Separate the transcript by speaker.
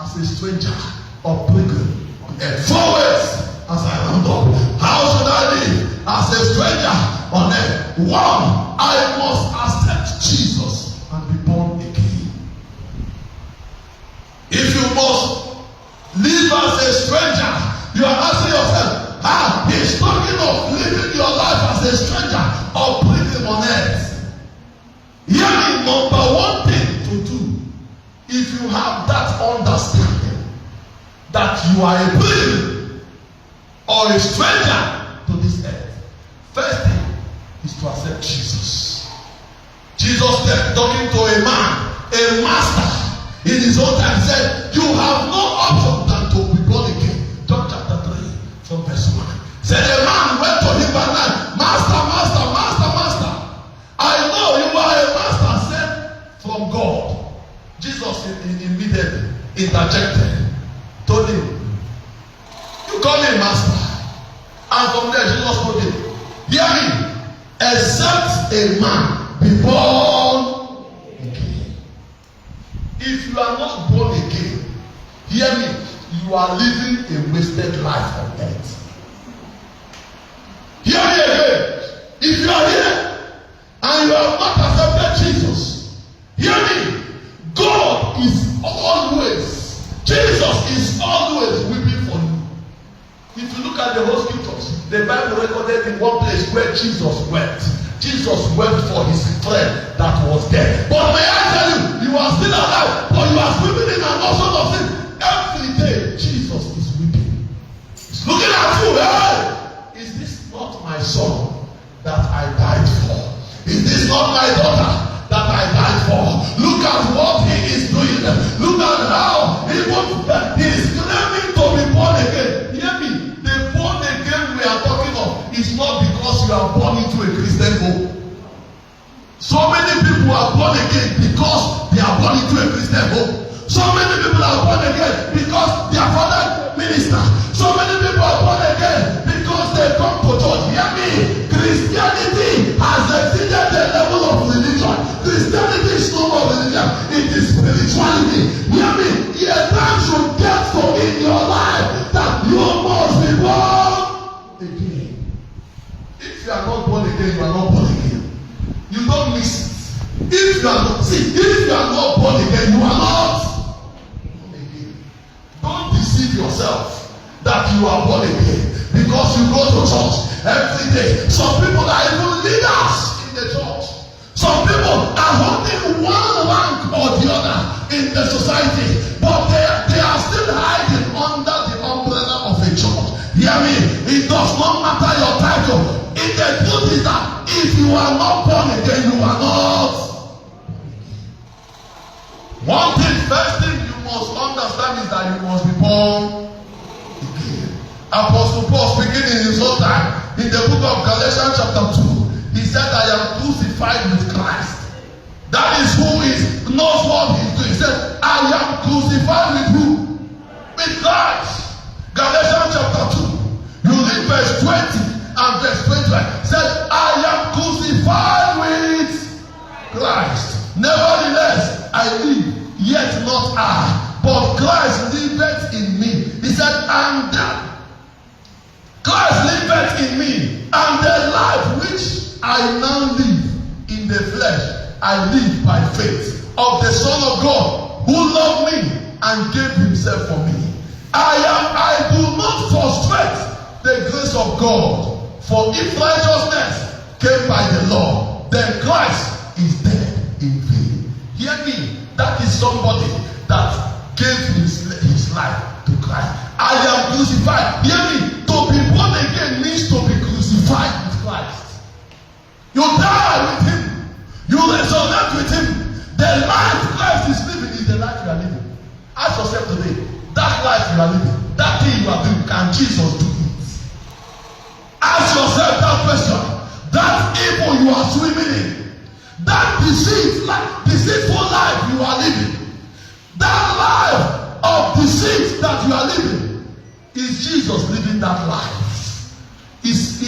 Speaker 1: as a stranger or pilgrim on earth. 4 ways as I round up. How should I live as a stranger on earth? 1, I must accept Jesus and be born again. If you must live as a stranger, you are asking yourself, he's talking of living your life as a stranger or pilgrim on earth. Here is number 1 thing to do. If you have that understanding that you are a pilgrim or a stranger to this earth, first thing is to accept Jesus. Jesus kept talking to a man, a master, in his own time. He said, you have no option than to be born again. John chapter 3 from verse 1. Said a man went to him by night, Master, Master, Master, Master, I know you are a master sent from God. Jesus immediately interjected, told him, you call me master. And from there Jesus told him, hear me, except a man be born again. If you are not born again, hear me, you are living a wasted life on earth. Hear me again. If you are here and you have not accepted Jesus, hear me. God is always, Jesus is always weeping for you. If you look at the whole scriptures, the Bible recorded in one place where Jesus wept. Jesus wept for his friend that was dead. But may I tell you, you are still alive, but you are swimming in an ocean of sin. Every day, Jesus is weeping. He's looking at you. Hey! Is this not my son that I died for? Is this not my daughter that I died for? Look at what he is doing. Look at how he is claiming to be born again. Hear me. The born again we are talking of is not because you are born into a Christian home. So many people are born again because they are born into a Christian home. So many people are born again because their father minister. So many people are born again because they come to church. Hear me. Christianity has exceeded the level of religion. Christianity is no more religion. It is spirituality. Hear me. A time should get to in your life that you must be born again. If you are not born again, you are not born again. You don't miss it. If you are not, if you are not born again, you are not born again. Don't deceive yourself that you are born again because you go to church every day. Some people are even leaders in the church. Some people are holding one rank or the other in the society, but they are still hiding under the umbrella of a church. Hear me? It does not matter your title. If the truth is that if you are not born again, you are not. One thing, first thing you must understand is that you must be born again. Apostle Paul speaking in his own time in the book of Galatians chapter 2, he said, I am crucified with Christ. That is who knows what he's doing. He said, I am crucified with who? With Christ. Galatians chapter 2. You read verse 20 and verse 25. Said, I am crucified with Christ. Nevertheless, I live, yet not I, but Christ liveth in me. He said, and that Christ liveth in me, and the life which I now live in the flesh, I live by faith of the Son of God, who loved me and gave himself for me. I do not frustrate the grace of God, for if righteousness came by the law, then Christ is dead in vain. Hear me, that is somebody that gave his life to Christ. I am crucified. Hear me, to be born again means to be crucified with Christ. You die with him. You resurrect with him. The life Christ is living is the life you are living. Ask yourself today, that life you are living, that thing you are doing, can Jesus do it? Ask yourself that question. That evil you are swimming in, that deceitful life you are living, that life of deceit that you are living, is Jesus living that life? Is